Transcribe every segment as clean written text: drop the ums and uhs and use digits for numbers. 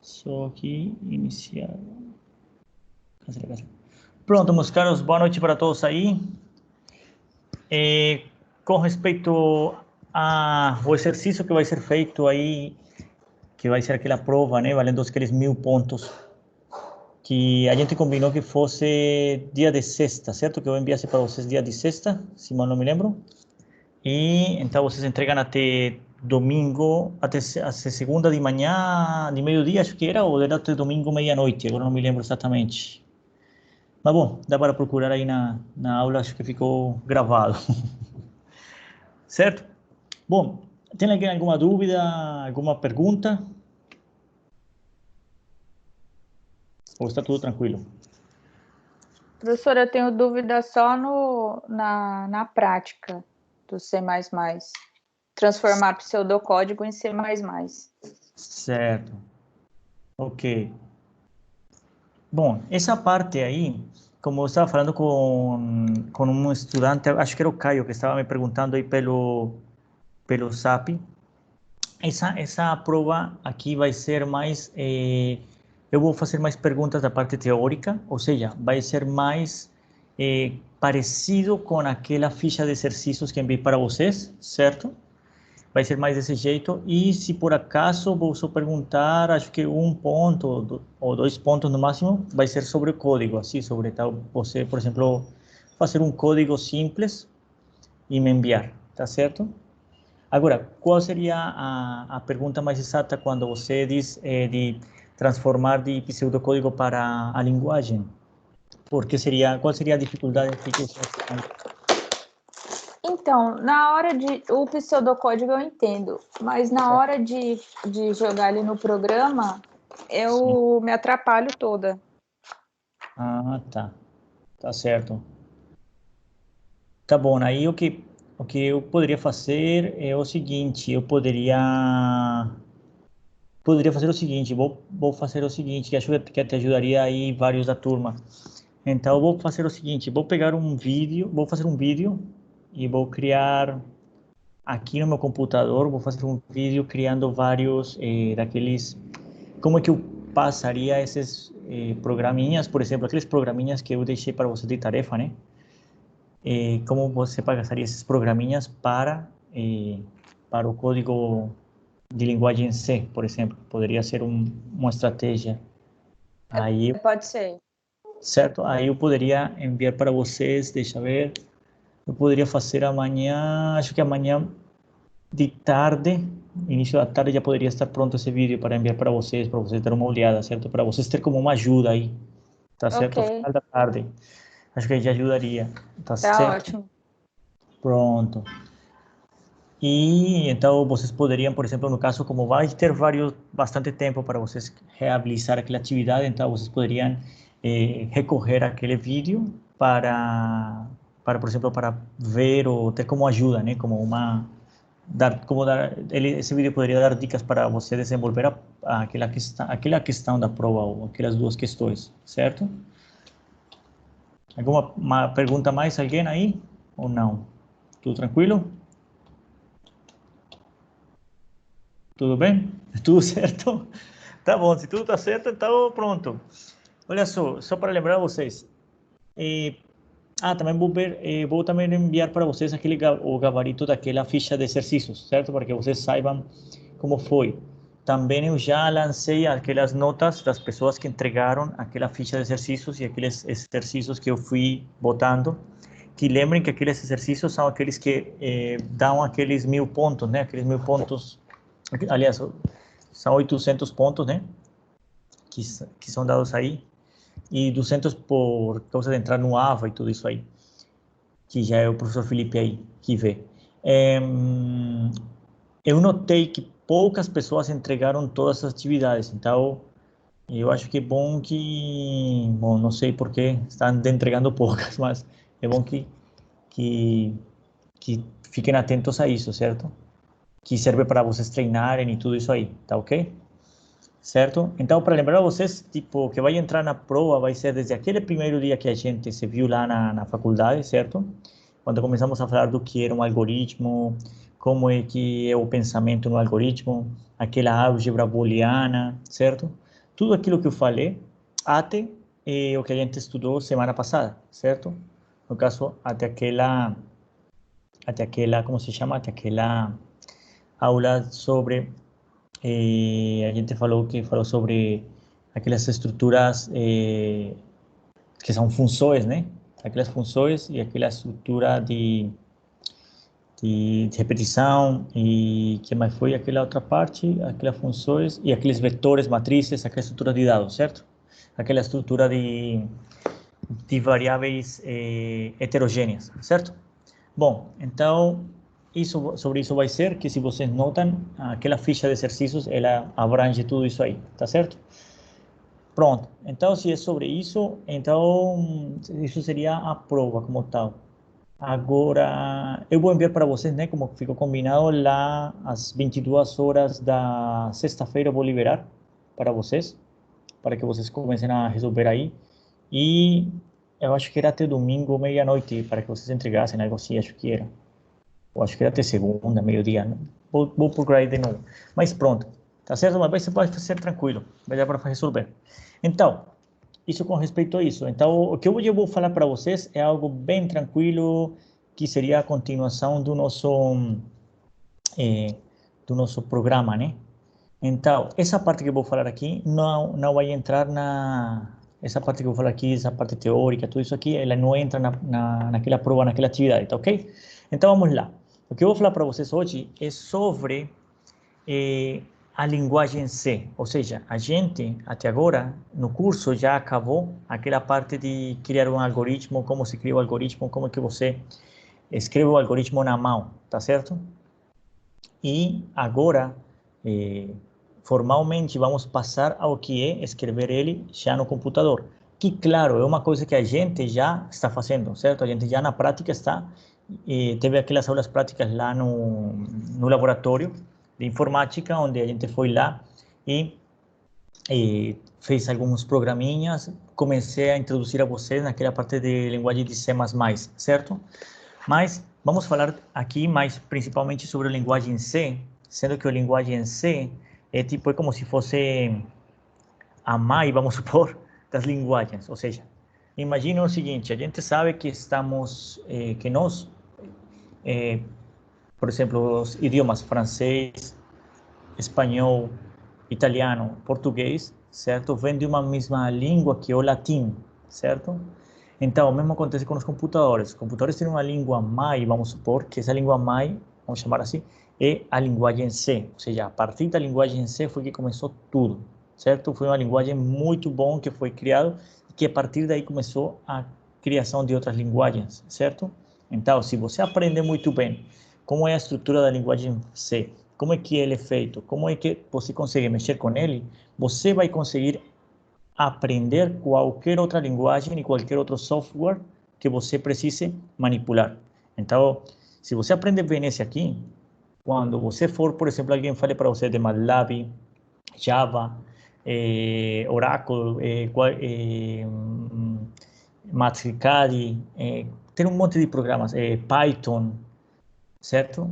Só aqui, iniciar. Cancela, cancela. Pronto, meus caros, boa noite para todos aí. Com respeito ao exercício que vai ser feito aí, que vai ser aquela prova, né, valendo aqueles 1000 pontos, que a gente combinou que fosse dia de sexta, certo? Que eu enviasse para vocês dia de sexta, se mal não me lembro. E então vocês entregam até domingo, até segunda de manhã, de meio-dia, acho que era, ou era até domingo, meia-noite, agora não me lembro exatamente. Mas bom, dá para procurar aí na aula, acho que ficou gravado. Certo? Bom, tem alguém alguma dúvida, alguma pergunta? Ou está tudo tranquilo? Professor, eu tenho dúvida só na prática do C++. Transformar pseudocódigo em C++. Certo. Ok. Bom, essa parte aí, como eu estava falando com um estudante, acho que era o Caio, que estava me perguntando aí pelo SAP, essa prova aqui vai ser mais, eu vou fazer mais perguntas da parte teórica, ou seja, vai ser mais parecido com aquela ficha de exercícios que enviei para vocês, certo? Vai ser mais desse jeito. E se por acaso vou só perguntar, acho que um ponto ou 2 pontos no máximo, vai ser sobre o código, assim, sobre tal, você, por exemplo, fazer um código simples e me enviar, tá certo? Agora, qual seria a pergunta mais exata quando você diz de transformar de pseudocódigo para a linguagem? Qual seria a dificuldade que você Então, na hora o pseudocódigo eu entendo, mas na hora de jogar ele no programa, Sim. eu me atrapalho toda. Ah, tá. Tá certo. Tá bom, aí o que eu poderia fazer é o seguinte, eu poderia fazer o seguinte, vou fazer o seguinte, que acho que te ajudaria aí vários da turma. Então, eu vou fazer o seguinte, vou pegar um vídeo, vou fazer um vídeo e vou criar aqui no meu computador, vou fazer um vídeo criando vários daqueles, como é que eu passaria esses programinhas, por exemplo, aqueles programinhas que eu deixei para você de tarefa, né? Como você passaria esses programinhas para o código de linguagem C, por exemplo. Poderia ser uma estratégia. Aí, Pode ser. certo? Aí eu poderia enviar para vocês, deixa eu ver. Eu poderia fazer amanhã, acho que amanhã de tarde, início da tarde, já poderia estar pronto esse vídeo para enviar para vocês darem uma olhada, certo? Para vocês terem como uma ajuda aí, tá certo? Ao Ok, final da tarde. Acho que já ajudaria, tá tá certo? ótimo. Pronto. E então vocês poderiam, por exemplo, no caso, como vai ter bastante tempo para vocês realizar aquela atividade, então vocês poderiam recorrer àquele vídeo por exemplo, para ver ou ter como ajuda, né? Como esse vídeo poderia dar dicas para você desenvolver aquela questão da prova ou aquelas duas questões, certo? Alguma uma pergunta mais, alguém aí? Ou não? Tudo tranquilo? Tudo bem? Tudo certo? Tá bom, se tudo tá certo, então pronto. Olha só para lembrar vocês. eh, também vou também enviar para vocês o gabarito daquela ficha de exercícios, certo? Para que vocês saibam como foi. Também eu já lancei aquelas notas das pessoas que entregaram aquela ficha de exercícios e aqueles exercícios que eu fui botando. Que lembrem que aqueles exercícios são aqueles que dão aqueles 1000 pontos, né? Aqueles 1000 pontos, aliás, são 800 pontos, né? Que são dados aí, e 200 por causa de entrar no AVA e tudo isso aí, que já é o professor Felipe aí que vê. É, eu notei que poucas pessoas entregaram todas as atividades, então eu acho que é bom bom, não sei por que estão entregando poucas, mas é bom que, que fiquem atentos a isso, certo? Que serve para vocês treinarem e tudo isso aí, tá ok? Certo? Então, para lembrar vocês, tipo, que vai entrar na prova vai ser desde aquele primeiro dia que a gente se viu lá na faculdade, certo? Quando começamos a falar do que era um algoritmo, como é que é o pensamento no algoritmo, aquela álgebra booleana, certo? tudo aquilo que eu falei até o que a gente estudou semana passada, certo? No caso, até aquela, como se chama? Até aquela aula sobre, a gente falou sobre aquelas estruturas que são funções, né? Aquelas funções e aquela estrutura de repetição e que mais foi aquela outra parte, aquelas funções e aqueles vetores, matrizes, aquela estrutura de dados, certo? Aquela estrutura de variáveis heterogêneas, certo? Bom, então sobre isso vai ser que, se vocês notam, aquela ficha de exercícios ela abrange tudo isso aí, tá certo? Pronto. Então, se é sobre isso, então isso seria a prova como tal. Agora, eu vou enviar para vocês, né, como ficou combinado, lá às 22 horas da sexta-feira eu vou liberar para vocês, para que vocês comecem a resolver aí. E eu acho que era até domingo, meia-noite, para que vocês entregassem, algo assim, acho que era. Eu acho que era até segunda, meio-dia. Né? Vou procurar aí de novo. Mas pronto, tá certo? Mas vai ser tranquilo, vai dar para resolver. Então, isso com respeito a isso. Então, o que eu vou falar para vocês é algo bem tranquilo, que seria a continuação eh, do nosso programa, né? Então, essa parte que eu vou falar aqui não vai entrar essa parte que eu vou falar aqui, essa parte teórica, tudo isso aqui, ela não entra naquela prova, naquela atividade, tá ok? Então, vamos lá. O que eu vou falar para vocês hoje é sobre a linguagem C, ou seja, a gente, até agora, no curso já acabou aquela parte de criar um algoritmo, como se cria o algoritmo, como que você escreve o algoritmo na mão, tá certo? E agora, formalmente, vamos passar ao que é escrever ele já no computador. Que, claro, é uma coisa que a gente já está fazendo, certo? A gente já na prática está, teve aquelas aulas práticas lá no laboratório de informática, onde a gente foi lá e fez alguns programinhas, comecei a introduzir a vocês naquela parte de linguagem de C++, certo? Mas vamos falar aqui mais principalmente sobre a linguagem C, sendo que a linguagem C é como se fosse a mãe, vamos supor, das linguagens. Ou seja, imagina o seguinte: a gente sabe que que nós, por exemplo, os idiomas francês, espanhol, italiano, português, certo? Vem de uma mesma língua que é o latim, certo? Então, o mesmo acontece com os computadores. Os computadores têm uma língua mãe, vamos supor que essa língua mãe, vamos chamar assim, é a linguagem C. Ou seja, a partir da linguagem C foi que começou tudo, certo? Foi uma linguagem muito bom que foi criada e que a partir daí começou a criação de outras linguagens, certo? Então, se você aprender muito bem como é a estrutura da linguagem C, como é que ele é feito, como é que você consegue mexer com ele, você vai conseguir aprender qualquer outra linguagem e qualquer outro software que você precise manipular. Então, se você aprende bem esse aqui, quando você for, por exemplo, alguém fale para você de MATLAB, Java, Oracle, Mathcad, tem um monte de programas, Python, certo?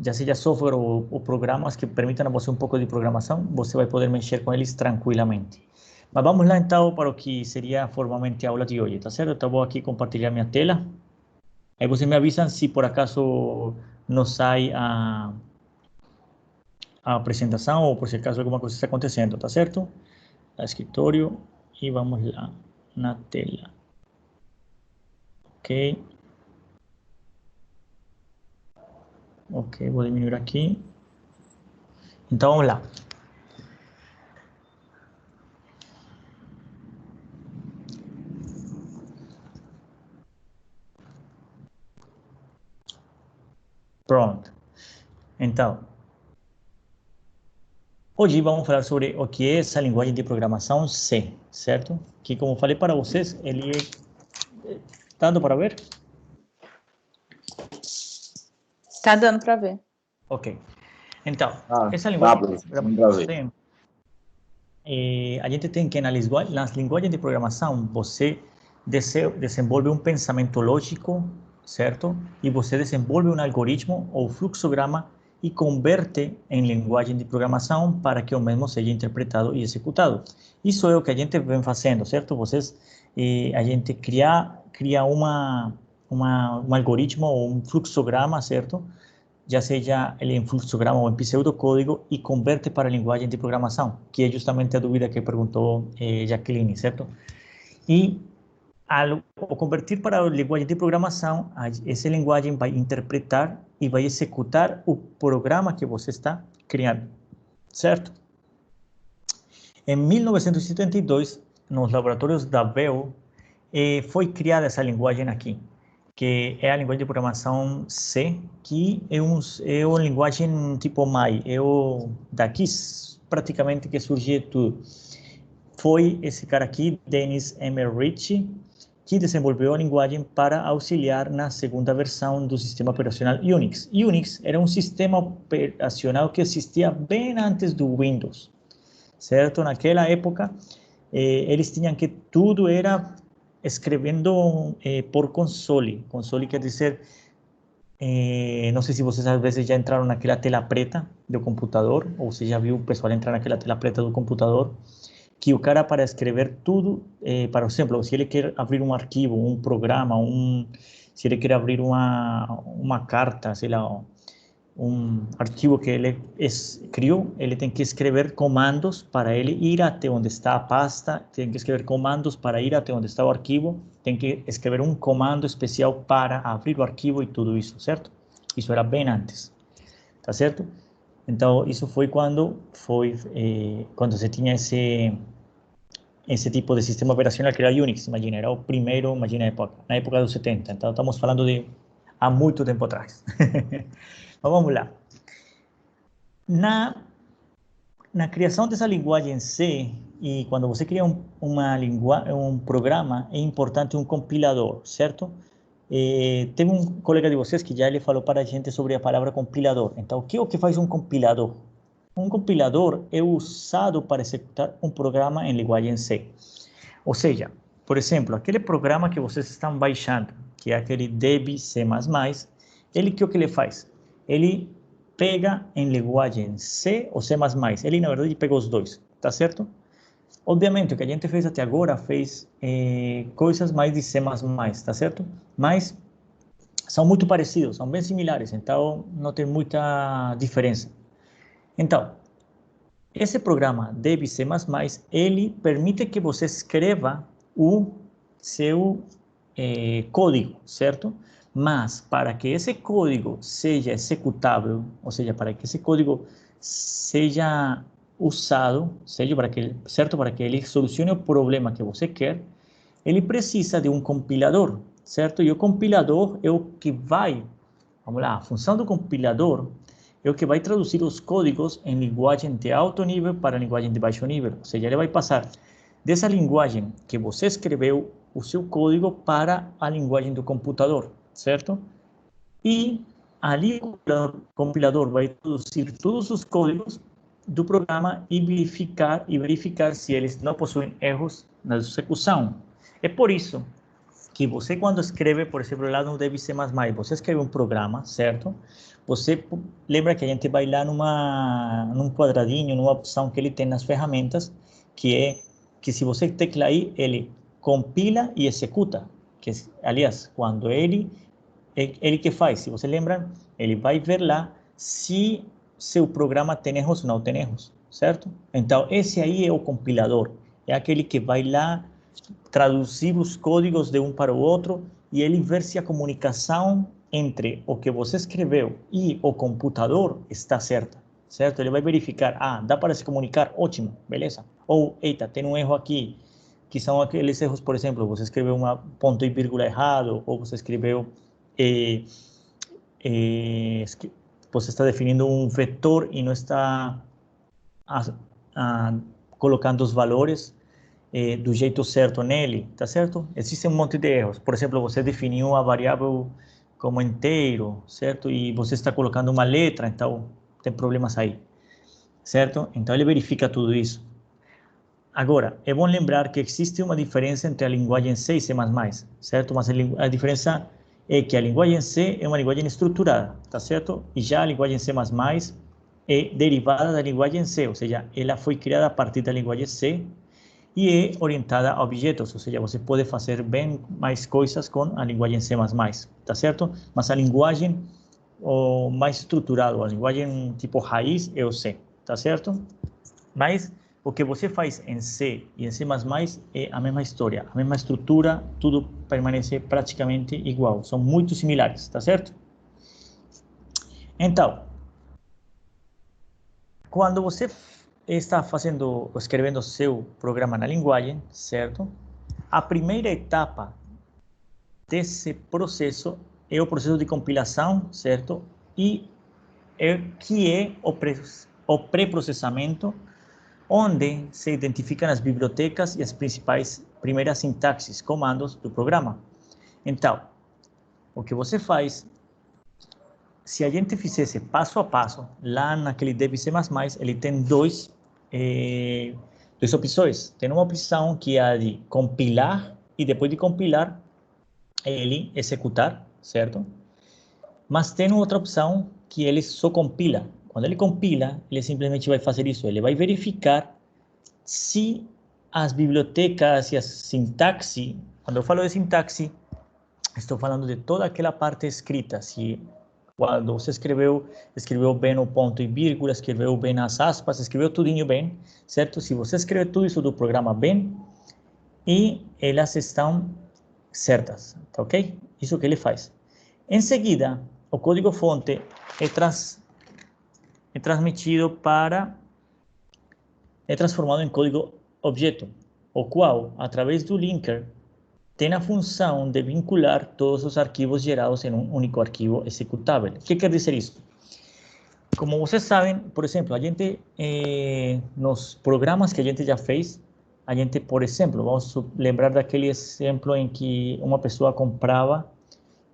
Já seja software ou programas que permitam a você um pouco de programação, você vai poder mexer com eles tranquilamente. Mas vamos lá então para o que seria formalmente a aula de hoje, tá certo? Então vou aqui compartilhar minha tela. Aí vocês me avisam se por acaso não sai a apresentação ou por se acaso alguma coisa está acontecendo, tá certo? Escritório e vamos lá na tela. Ok. Ok, vou diminuir aqui. Então vamos lá. Pronto. Então, hoje vamos falar sobre o que é essa linguagem de programação C, certo? Que, como falei para vocês, ele é... Tá dando para ver? Tá dando para ver. Ok. Então, essa linguagem de programação C, a gente tem que nas linguagens de programação, você desenvolve um pensamento lógico, certo? E você desenvolve um algoritmo ou fluxograma e converte em linguagem de programação para que o mesmo seja interpretado e executado. Isso é o que a gente vem fazendo, certo? A gente cria um algoritmo ou um fluxograma, certo? Já seja ele em fluxograma ou em pseudocódigo, e converte para a linguagem de programação, que é justamente a dúvida que perguntou Jacqueline, certo? E ao convertir para a linguagem de programação, essa linguagem vai interpretar e vai executar o programa que você está criando, certo? Em 1972, nos laboratórios da Bell, foi criada essa linguagem aqui, que é a linguagem de programação C, que é uma linguagem tipo MAI, daqui praticamente que surgiu tudo. Foi esse cara aqui, Dennis Emmerich, que desenvolveu a linguagem para auxiliar na segunda versão do sistema operacional Unix. Unix era um sistema operacional que existia bem antes do Windows, certo? Naquela época, eles tinham que tudo era escrevendo por console. Console quer dizer, não sei se vocês às vezes já entraram naquela tela preta do computador, ou você já viu o pessoal entrar naquela tela preta do computador, que o cara, para escrever tudo, por exemplo, se ele quer abrir um arquivo, um programa, se ele quer abrir uma carta, sei lá, um arquivo que ele criou, ele tem que escrever comandos para ele ir até onde está a pasta, tem que escrever comandos para ir até onde está o arquivo, tem que escrever um comando especial para abrir o arquivo e tudo isso, certo? Isso era bem antes, tá certo? Então, isso foi quando se tinha esse tipo de sistema operacional, que era Unix, imagina, era o primeiro, imagina, na época dos 70, então estamos falando de há muito tempo atrás. Mas vamos lá. Na criação dessa linguagem C, e quando você cria um programa, é importante um compilador, certo? Teve um colega de vocês que já ele falou para a gente sobre a palavra compilador. Então, o que é o que faz um compilador? Um compilador é usado para executar um programa em linguagem C. Ou seja, por exemplo, aquele programa que vocês estão baixando, que é aquele Deb C++, ele que o que ele faz? Ele pega em linguagem C ou C++. Ele, na verdade, pega os dois, tá certo? Obviamente, o que a gente fez até agora fez coisas mais de C++, tá certo? Mas são muito parecidos, são bem similares, então não tem muita diferença. Então, esse programa Deb C++, ele permite que você escreva o seu código, certo? Mas para que esse código seja executável, ou seja, para que esse código seja usado, certo? Para que ele solucione o problema que você quer, ele precisa de um compilador, certo? E o compilador é o que vamos lá, a função do compilador é o que vai traduzir os códigos em linguagem de alto nível para linguagem de baixo nível. Ou seja, ele vai passar dessa linguagem que você escreveu o seu código para a linguagem do computador, certo? E ali o compilador vai traduzir todos os códigos do programa e verificar se eles não possuem erros na execução. É por isso que você, quando escreve, por exemplo, lá no Deb C++, você escreve um programa, certo? Você lembra que a gente vai lá num quadradinho, numa opção que ele tem nas ferramentas, que é que se você tecla aí, ele compila e executa. Que, aliás, quando ele que faz, se você lembra, ele vai ver lá se seu programa tem erros ou não tem erros, certo? Então, esse aí é o compilador, é aquele que vai lá traduzir os códigos de um para o outro e ele ver se a comunicação entre o que você escreveu e o computador está certa, certo? Ele vai verificar, dá para se comunicar, ótimo, beleza. Ou, eita, tem um erro aqui, que são aqueles erros, por exemplo, você escreveu uma ponto e vírgula errado, ou você escreveu, você está definindo um vetor e não está colocando os valores do jeito certo nele, tá certo? Existe um monte de erros. Por exemplo, você definiu a variável como inteiro, certo? E você está colocando uma letra, então tem problemas aí, certo? Então ele verifica tudo isso. Agora, é bom lembrar que existe uma diferença entre a linguagem C e C++, certo? Mas a diferença é que a linguagem C é uma linguagem estruturada, tá certo? E já a linguagem C++ é derivada da linguagem C, ou seja, ela foi criada a partir da linguagem C e é orientada a objetos, ou seja, você pode fazer bem mais coisas com a linguagem C++, tá certo? Mas a linguagem mais estruturada, a linguagem tipo raiz é o C, tá certo? Mas o que você faz em C e em C++ é a mesma história, a mesma estrutura, tudo permanece praticamente igual, são muito similares, tá certo? Então, quando você está escrevendo seu programa na linguagem, certo? A primeira etapa desse processo é o processo de compilação, certo? E que é o pré-processamento, onde se identificam as bibliotecas e as principais primeiras sintaxes, comandos do programa. Então, o que você faz, se a gente fizesse passo a passo, lá naquele Dev C++, ele tem duas opções. Tem uma opção que é a de compilar, e depois de compilar, ele executar, certo? Mas tem outra opção que ele só compila. Quando ele compila, ele simplesmente vai fazer isso. Ele vai verificar se as bibliotecas e a sintaxe, quando eu falo de sintaxe, estou falando de toda aquela parte escrita. Se quando você escreveu bem o ponto e vírgula, escreveu bem as aspas, escreveu tudinho bem, certo? Se você escreve tudo isso do programa bem, e elas estão certas, tá ok? Isso que ele faz. Em seguida, o código-fonte é transformado em código objeto, o qual, através do linker, tem a função de vincular todos os arquivos gerados em um único arquivo executável. O que quer dizer isso? Como vocês sabem, por exemplo, a gente, nos programas que a gente já fez, a gente, por exemplo, vamos lembrar daquele exemplo em que uma pessoa comprava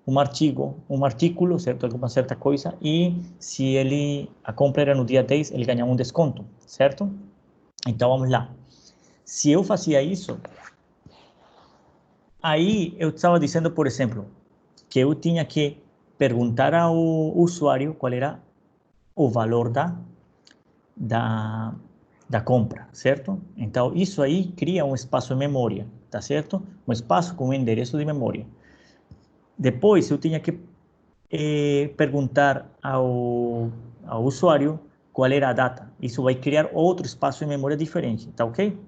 um artículo, certo? Alguma certa coisa, e se a compra era no dia 10, ele ganhava um desconto, certo? Então, vamos lá. Se eu fazia isso, aí eu estava dizendo, por exemplo, que eu tinha que perguntar ao usuário qual era o valor da, da compra, certo? Então, isso aí cria um espaço em memória, tá certo? Um espaço com um endereço de memória. Depois, eu tinha que perguntar ao usuário qual era a data. Isso vai criar outro espaço em memória diferente, tá ok?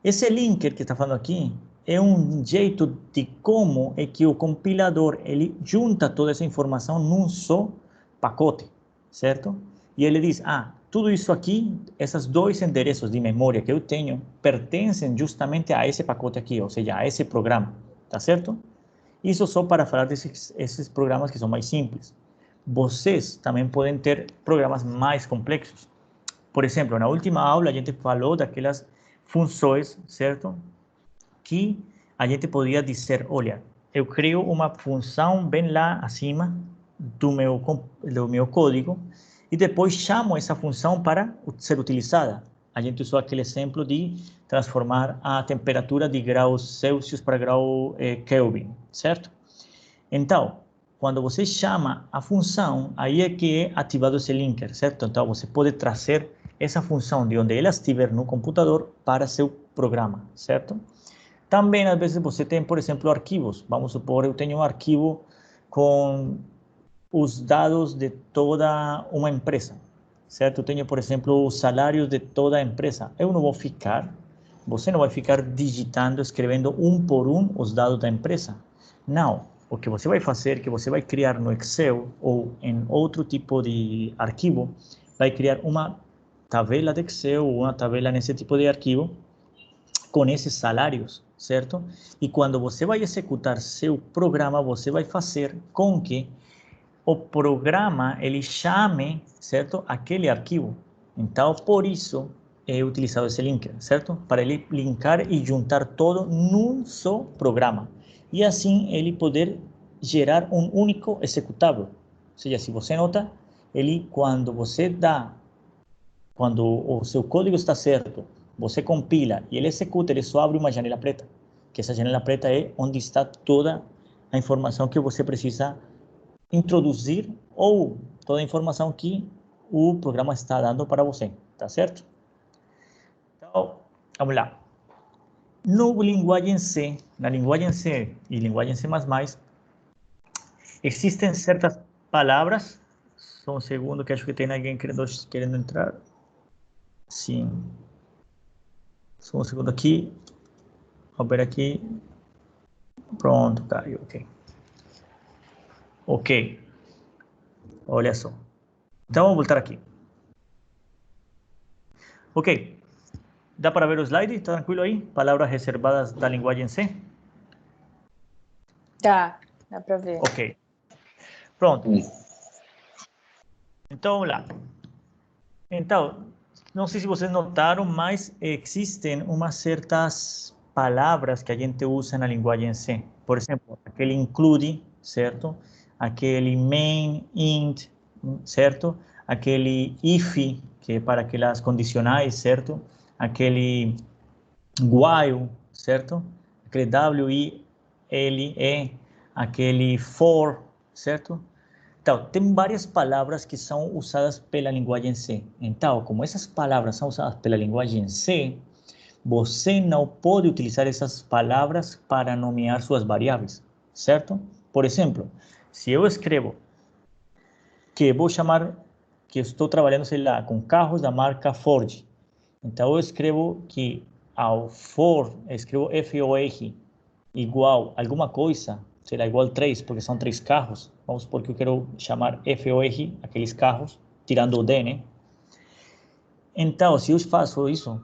Esse linker que está falando aqui é um jeito de como é que o compilador ele junta toda essa informação num só pacote, certo? E ele diz, tudo isso aqui, esses dois endereços de memória que eu tenho, pertencem justamente a esse pacote aqui, ou seja, a esse programa, tá certo? Isso só para falar desses programas que são mais simples. Vocês também podem ter programas mais complexos. Por exemplo, na última aula a gente falou daquelas funções, certo? Que a gente podia dizer, olha, eu crio uma função bem lá acima do meu código e depois chamo essa função para ser utilizada. A gente usou aquele exemplo de transformar a temperatura de graus Celsius para grau Kelvin, certo? Então, quando você chama a função, aí é que é ativado esse linker, certo? Então, você pode trazer essa função de onde ela estiver no computador para seu programa, certo? Também, às vezes, você tem, por exemplo, arquivos. Vamos supor, eu tenho um arquivo com os dados de toda uma empresa, certo? Eu tenho, por exemplo, os salários de toda a empresa. Você não vai ficar digitando, escrevendo um por um os dados da empresa. Não. O que você vai fazer é que você vai criar no Excel ou em outro tipo de arquivo, vai criar uma tabela de Excel ou uma tabela nesse tipo de arquivo com esses salários, certo? E quando você vai executar seu programa, você vai fazer com que o programa ele chame, certo, aquele arquivo. Então, por isso é utilizado esse linker, certo? Para ele linkar e juntar todo num só programa. E assim ele poder gerar um único executável. Ou seja, se você nota, quando o seu código está certo, você compila e ele executa, ele só abre uma janela preta, que essa janela preta é onde está toda a informação que você precisa introduzir ou toda a informação que o programa está dando para você, tá certo? Então, vamos lá. No linguagem C, na linguagem C e linguagem C++, existem certas palavras. Só um segundo que acho que tem alguém querendo entrar. Sim. Só um segundo aqui. Vamos ver aqui. Pronto, caiu, ok. Ok. Olha só. Então, vamos voltar aqui. Ok. Dá para ver o slide? Está tranquilo aí? Palavras reservadas da linguagem C? Dá para ver. Ok. Pronto. Então, vamos lá. Então, não sei se vocês notaram, mas existem umas certas palavras que a gente usa na linguagem C. Por exemplo, aquele include, certo? Aquele main, int, certo? Aquele if, que é para aquelas condicionais, certo? Aquele while, certo? Aquele while, aquele for, certo? Então, tem várias palavras que são usadas pela linguagem C. Então, como essas palavras são usadas pela linguagem C, você não pode utilizar essas palavras para nomear suas variáveis, certo? Por exemplo, se eu escrevo que vou chamar, que estou trabalhando, sei lá, com carros da marca Ford, então eu escrevo que ao for, escrevo FOR igual alguma coisa, será igual 3, porque são 3 carros. Vamos supor que eu quero chamar FOR, aqueles carros, tirando o D, né? Então, se eu faço isso,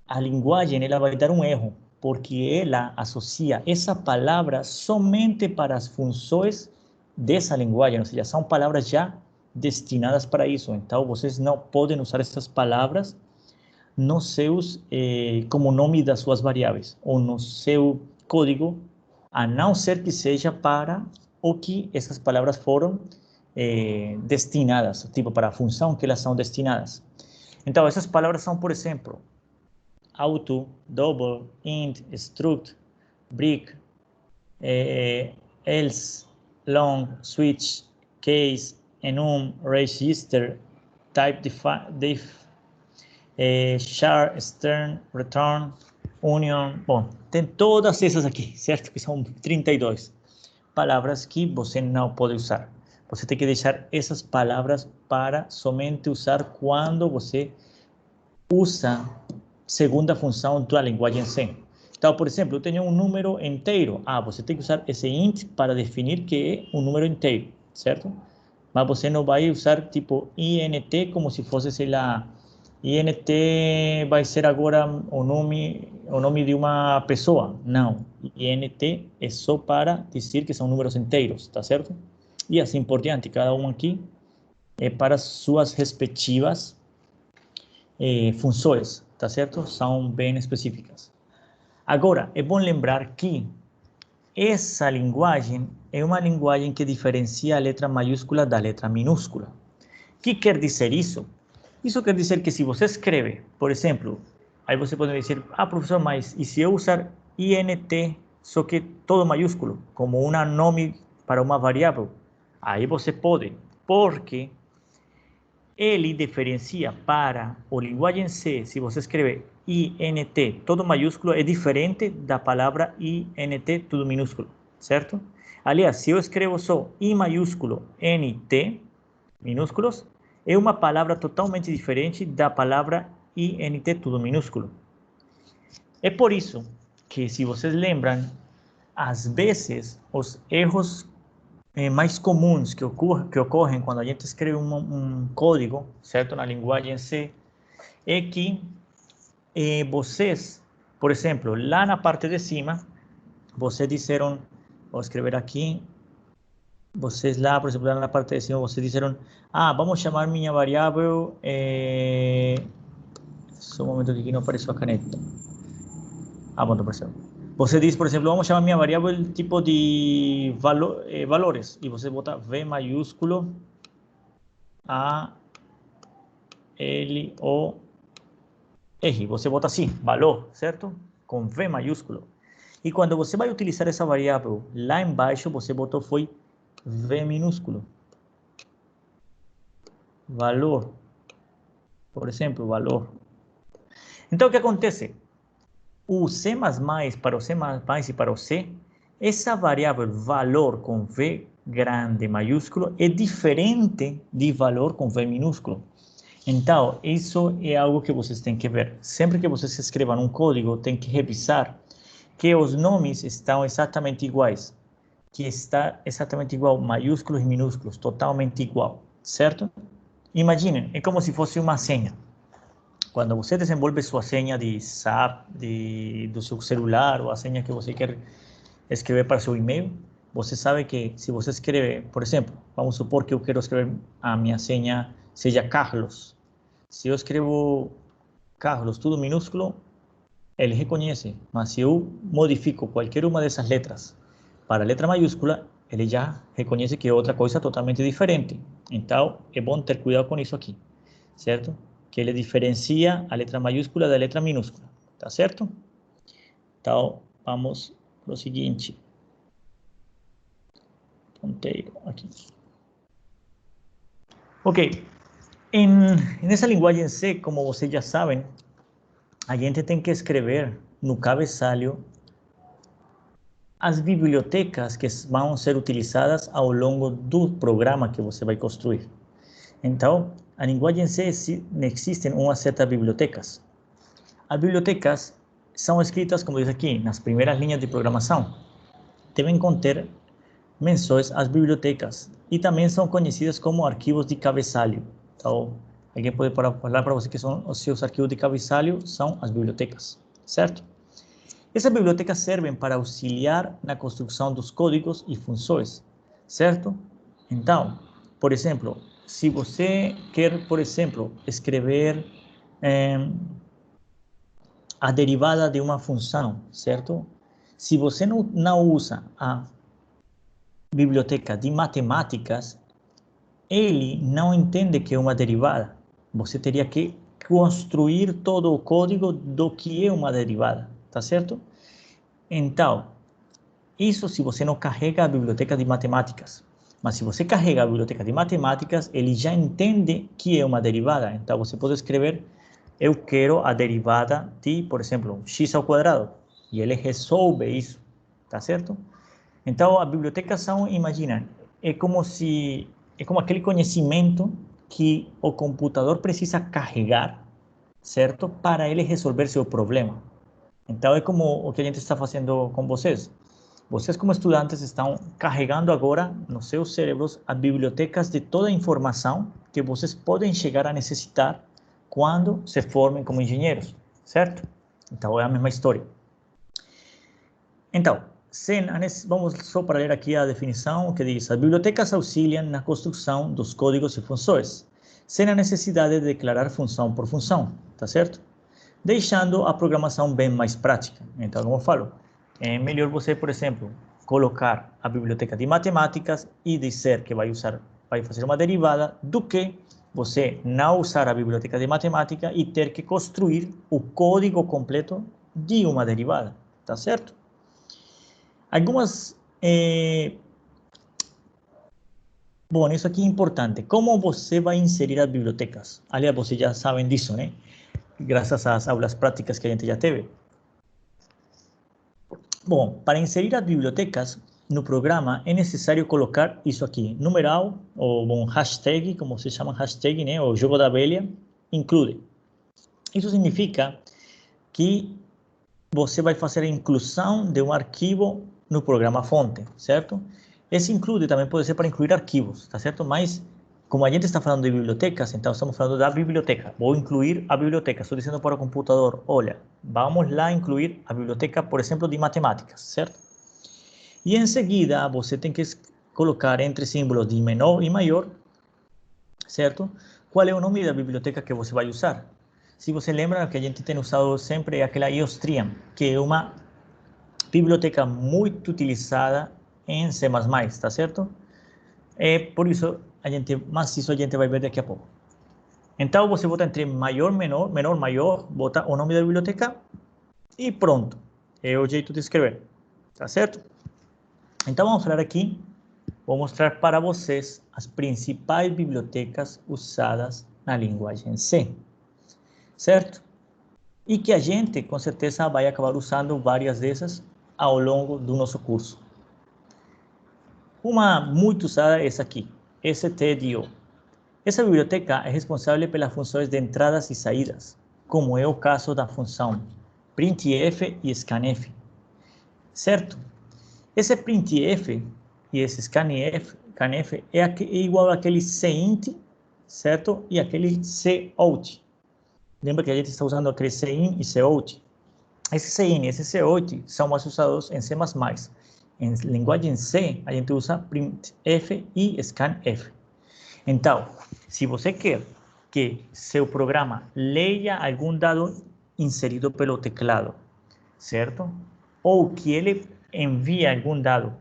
a linguagem ela vai dar um erro, porque ela associa essa palavra somente para as funções dessa linguagem, ou seja, são palavras já destinadas para isso. Então, vocês não podem usar essas palavras nos seus, como nome das suas variáveis, ou no seu código, a não ser que seja para o que essas palavras foram destinadas, tipo para a função que elas são destinadas. Então, essas palavras são, por exemplo, auto, double, int, struct, break, else, long, switch, case, enum, register, type def, char, stern, return, union. Bom, tem todas essas aqui, certo? Que são 32 palavras que você não pode usar. Você tem que deixar essas palavras para somente usar quando você usa segunda função da linguagem C. Então, por exemplo, eu tenho um número inteiro. Ah, você tem que usar esse int para definir que é um número inteiro, certo? Mas você não vai usar tipo int como se fosse, sei lá, int vai ser agora o nome de uma pessoa. Não, int é só para dizer que são números inteiros, tá certo? E assim por diante, cada um aqui é para suas respectivas funções, tá certo? São bem específicas. Agora, é bom lembrar que essa linguagem é uma linguagem que diferencia a letra maiúscula da letra minúscula. O que quer dizer isso? Isso quer dizer que se você escreve, por exemplo, aí você pode dizer, ah, professor, mas e se eu usar int, só que todo maiúsculo, como um nome para uma variável? Aí você pode, porque ele diferencia para o linguagem C, se você escreve INT, todo maiúsculo, é diferente da palavra INT, tudo minúsculo, certo? Aliás, se eu escrevo só I maiúsculo, NT, minúsculos, é uma palavra totalmente diferente da palavra INT, tudo minúsculo. É por isso que, se vocês lembram, às vezes, os erros mais comuns que ocorrem quando a gente escreve um código, certo, na linguagem C, é que vocês, por exemplo, lá na parte de cima, vocês disseram, vou escrever aqui, vocês lá, por exemplo, lá na parte de cima, vocês disseram, ah, vamos chamar minha variável, só um momento aqui que não apareceu a caneta. Ah, bom, apareceu. Você diz, por exemplo, vamos chamar minha variável tipo de valores, e você bota V maiúsculo, A, L, O, R. Você bota assim, valor, certo? Com V maiúsculo. E quando você vai utilizar essa variável lá embaixo, você botou foi V minúsculo. Valor. Por exemplo, valor. Então, o que acontece? O C++ para o C++ e para o C, essa variável valor com V grande maiúsculo é diferente de valor com V minúsculo. Então, isso é algo que vocês têm que ver. Sempre que vocês escrevam um código, tem que revisar que os nomes estão exatamente iguais. Que está exatamente igual, maiúsculos e minúsculos, totalmente igual, certo? Imaginem, é como se fosse uma senha. Quando você desenvolve sua senha de SAP, do seu celular, ou a senha que você quer escrever para seu e-mail, você sabe que se você escreve, por exemplo, vamos supor que eu quero escrever a minha senha seja Carlos. Se eu escrevo Carlos, tudo minúsculo, ele reconhece. Mas se eu modifico qualquer uma dessas letras para a letra maiúscula, ele já reconhece que é outra coisa totalmente diferente. Então, é bom ter cuidado com isso aqui, certo? Que ele diferencia a letra maiúscula da letra minúscula, tá certo? Então, vamos para o seguinte. Ponteiro aqui. Ok. Nessa linguagem C, como vocês já sabem, a gente tem que escrever no cabeçalho as bibliotecas que vão ser utilizadas ao longo do programa que você vai construir. Então, a linguagem C existem umas certas bibliotecas. As bibliotecas são escritas, como diz aqui, nas primeiras linhas de programação. Devem conter menções às bibliotecas e também são conhecidas como arquivos de cabeçalho. Então, alguém pode falar para você que são os seus arquivos de cabeçalho, são as bibliotecas, certo? Essas bibliotecas servem para auxiliar na construção dos códigos e funções, certo? Então, por exemplo, se você quer, por exemplo, escrever a derivada de uma função, certo? Se você não usa a biblioteca de matemáticas, ele não entende que é uma derivada. Você teria que construir todo o código do que é uma derivada, tá certo? Então, isso se você não carrega a biblioteca de matemáticas. Mas se você carrega a biblioteca de matemáticas, ele já entende que é uma derivada. Então, você pode escrever, eu quero a derivada de, por exemplo, x ao quadrado. E ele resolve isso, tá certo? Então, a biblioteca são, imagina, é como aquele conhecimento que o computador precisa carregar, certo? Para ele resolver seu problema. Então, é como o que a gente está fazendo com vocês. Vocês, como estudantes, estão carregando agora nos seus cérebros as bibliotecas de toda a informação que vocês podem chegar a necessitar quando se formem como engenheiros, certo? Então, é a mesma história. Então, vamos só para ler aqui a definição que diz: as bibliotecas auxiliam na construção dos códigos e funções, sem a necessidade de declarar função por função, tá certo? Deixando a programação bem mais prática. Então, como eu falo, é melhor você, por exemplo, colocar a biblioteca de matemáticas e dizer que vai fazer uma derivada, do que você não usar a biblioteca de matemática e ter que construir o código completo de uma derivada, tá certo? Algumas... Bom, isso aqui é importante. Como você vai inserir as bibliotecas? Aliás, vocês já sabem disso, né? Graças às aulas práticas que a gente já teve. Bom, para inserir as bibliotecas no programa é necessário colocar isso aqui, numeral, ou bom, hashtag, como se chama hashtag, né? O jogo da velha, include. Isso significa que você vai fazer a inclusão de um arquivo no programa fonte, certo? Esse include também pode ser para incluir arquivos, tá certo? Mas, como a gente está falando de bibliotecas, então estamos falando da biblioteca. Vou incluir a biblioteca. Estou dizendo para o computador, olha, vamos lá incluir a biblioteca, por exemplo, de matemáticas, certo? E em seguida, você tem que colocar entre símbolos de menor e maior, certo? Qual é o nome da biblioteca que você vai usar? Se você lembra que a gente tem usado sempre aquela EOSTream, que é uma biblioteca muito utilizada em C++, tá certo? Por isso, mas isso a gente vai ver daqui a pouco. Então, você bota entre maior, menor, maior, bota o nome da biblioteca e pronto. É o jeito de escrever, Tá certo? Então, vamos falar aqui, vou mostrar para vocês as principais bibliotecas usadas na linguagem C, certo? E que a gente, com certeza, vai acabar usando várias dessas ao longo do nosso curso. Uma muito usada é essa aqui, stdio. Essa biblioteca é responsável pelas funções de entradas e saídas, como é o caso da função printf e scanf, certo? Esse printf e esse scanf é igual àquele cint, certo? E aquele cout. Lembra que a gente está usando aquele cin e cout? Esse cin e esse cout são mais usados em C++. Em linguagem C, a gente usa printf e scanf. Então, se você quer que seu programa leia algum dado inserido pelo teclado, certo? Ou que ele envie algum dado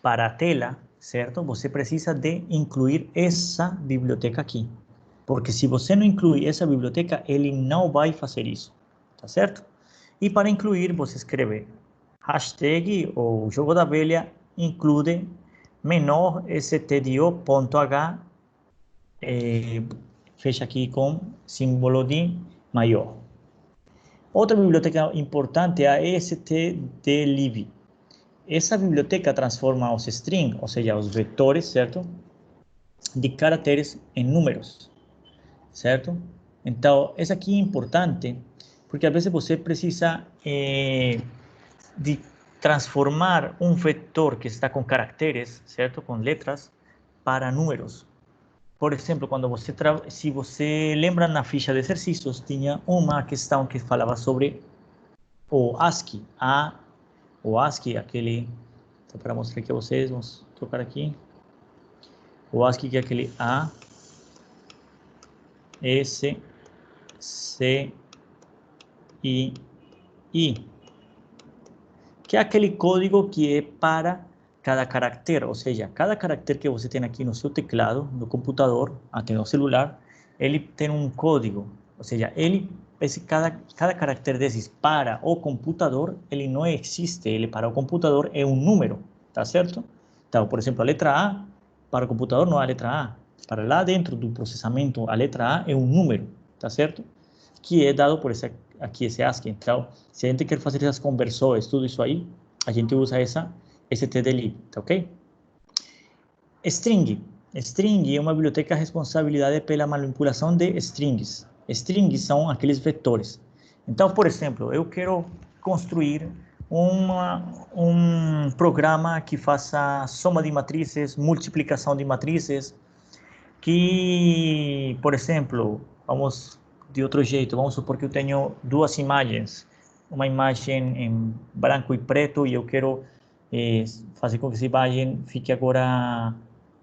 para a tela, certo? Você precisa de incluir essa biblioteca aqui. Porque se você não incluir essa biblioteca, ele não vai fazer isso, tá certo? E para incluir, você escreve hashtag ou jogo da velha include menor stdio.h fecha aqui com símbolo de maior. Outra biblioteca importante é a stdlib. Essa biblioteca transforma os strings, ou seja, os vetores, certo? De caracteres em números, certo? Então, essa aqui é importante, porque às vezes você precisa de transformar um vetor que está com caracteres, certo? Com letras, para números. Por exemplo, quando você se você lembra na ficha de exercícios, tinha uma questão que falava sobre o ASCII, o ASCII, aquele, então, para mostrar aqui a vocês, vamos trocar aqui, o ASCII que é aquele A, S, C, I, que é aquele código que é para cada caractere, ou seja, cada caractere que você tem aqui no seu teclado, no computador, aqui no celular, ele tem um código, ou seja, cada caractere desses para o computador, ele não existe, ele para o computador é um número, tá certo? Então, por exemplo, a letra A, para o computador não é a letra A, para lá dentro do processamento, a letra A é um número, tá certo? Que é dado por aqui esse ASCII. Então, se a gente quer fazer essas conversões, tudo isso aí, a gente usa essa stdlib, tá ok? String. String é uma biblioteca responsabilidade pela manipulação de strings. Strings são aqueles vetores. Então, por exemplo, eu quero construir um programa que faça soma de matrizes, multiplicação de matrizes, que, por exemplo, vamos de outro jeito, vamos supor que eu tenho duas imagens, uma imagem em branco e preto e eu quero fazer com que essa imagem fique agora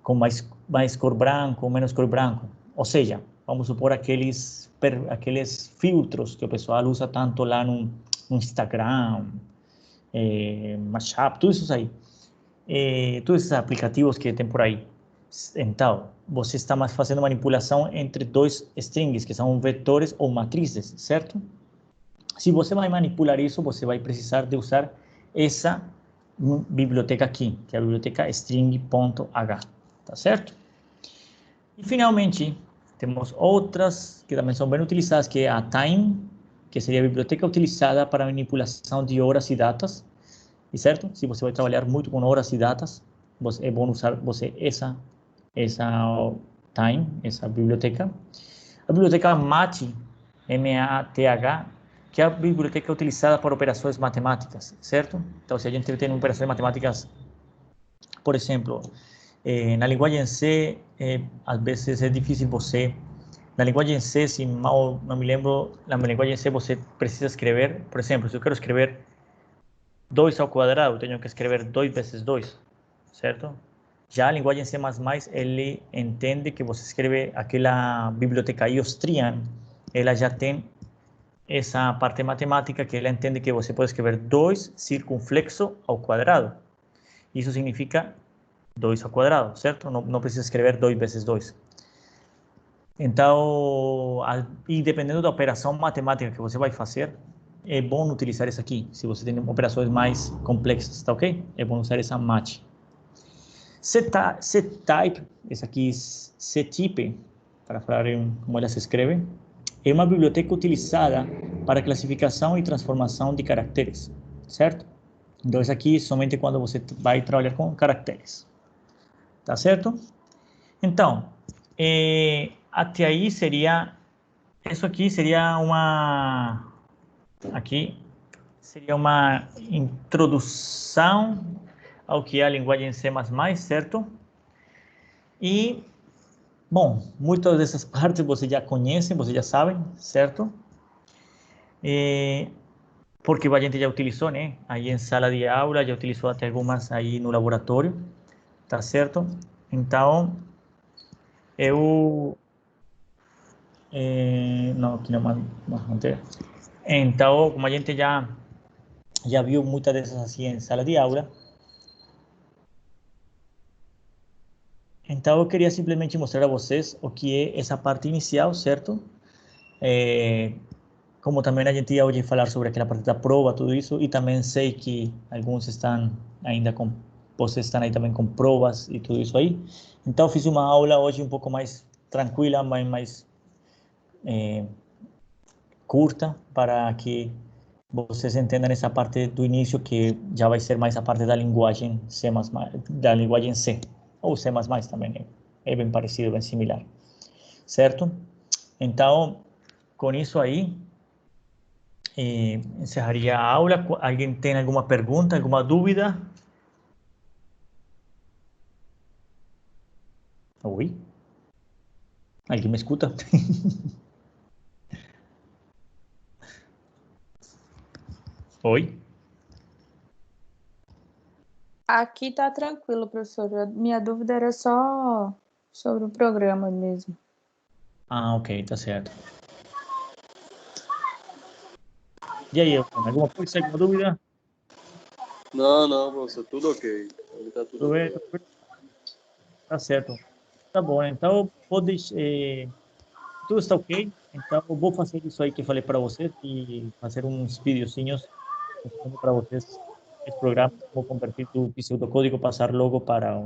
com mais cor branco ou menos cor branco. Ou seja, vamos supor aqueles filtros que o pessoal usa tanto lá no Instagram, Mashup, tudo isso aí. Todos esses aplicativos que tem por aí. Então, você está mais fazendo manipulação entre dois strings, que são vetores ou matrizes, certo? Se você vai manipular isso, você vai precisar de usar essa biblioteca aqui, que é a biblioteca string.h, tá certo? E, finalmente, temos outras que também são bem utilizadas, que é a time, que seria a biblioteca utilizada para manipulação de horas e datas, e certo? Se você vai trabalhar muito com horas e datas, é bom usar essa time, essa biblioteca. A biblioteca MATH, M-A-T-H, que é a biblioteca utilizada para operações matemáticas, certo? Então, se a gente tem operações matemáticas, por exemplo, na linguagem C, às vezes é difícil você... Na linguagem C, se mal não me lembro, na linguagem C você precisa escrever, por exemplo, se eu quero escrever 2 ao quadrado, tenho que escrever 2 vezes 2, certo? Já a linguagem C++, ele entende que você escreve aquela biblioteca iOS-Trian, ela já tem essa parte matemática que ela entende que você pode escrever 2 circunflexo ao quadrado. Isso significa 2 ao quadrado, certo? Não precisa escrever 2 vezes 2. Então, e dependendo da operação matemática que você vai fazer, é bom utilizar essa aqui, se você tem operações mais complexas, tá ok? É bom usar essa match. C-type, essa aqui, C-type, para falar como ela se escreve, é uma biblioteca utilizada para classificação e transformação de caracteres, certo? Então, isso aqui somente quando você vai trabalhar com caracteres, tá certo? Então, até aí seria, isso aqui seria uma introdução ao que é a linguagem C++, certo? E, bom, muitas dessas partes vocês já conhecem, vocês já sabem, certo? Porque a gente já utilizou, né? Aí em sala de aula, já utilizou até algumas aí no laboratório, tá certo? Então, eu... não, aqui não manter. Então, como a gente já viu muitas dessas assim em sala de aula, então eu queria simplesmente mostrar a vocês o que é essa parte inicial, certo? Como também a gente ia hoje falar sobre aquela parte da prova, tudo isso, e também sei que alguns estão ainda com, vocês estão aí também com provas e tudo isso aí. Então fiz uma aula hoje um pouco mais tranquila, mais curta, para que vocês entendam essa parte do início, que já vai ser mais a parte da linguagem C++, da linguagem C, ou C++ também, é bem parecido, bem similar, certo? Então, com isso aí, encerraria a aula. Alguém tem alguma pergunta, alguma dúvida? Oi? Alguém me escuta? Oi? Aqui tá tranquilo, professor. Minha dúvida era só sobre o programa mesmo. Ah, ok, tá certo. E aí, alguma coisa, alguma dúvida? Não, professor, tudo ok. Tá Tudo tudo bem? certo. Tá certo. Tá bom, então pode, tudo está ok. Então eu vou fazer isso aí que eu falei para vocês e fazer uns videozinhos mostrando para vocês esse programa, como convertir o pseudocódigo, passar logo para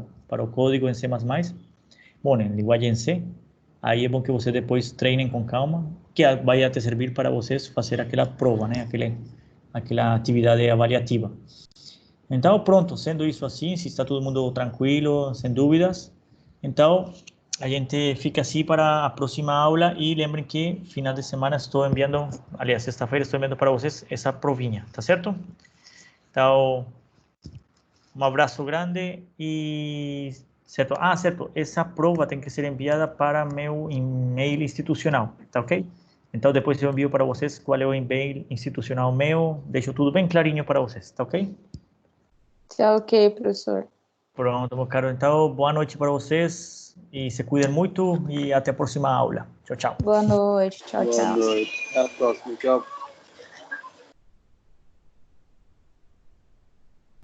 o código em C++. Bom, em linguagem C. Aí é bom que vocês depois treinem com calma, que vai te servir para vocês fazer aquela prova, né? Aquela atividade avaliativa. Então, pronto, sendo isso assim, se está todo mundo tranquilo, sem dúvidas, então a gente fica assim para a próxima aula e lembrem que final de semana estou enviando, aliás, sexta-feira estou enviando para vocês essa provinha, tá certo? Então, um abraço grande e certo. Ah, certo, essa prova tem que ser enviada para meu e-mail institucional, tá ok? Então depois eu envio para vocês qual é o e-mail institucional meu, deixo tudo bem clarinho para vocês, tá ok? Tá ok, professor. Pronto, meu caro. Então, boa noite para vocês e se cuidem muito e até a próxima aula. Tchau, tchau. Boa noite. Tchau, Boa tchau. noite. Até a próxima. Tchau.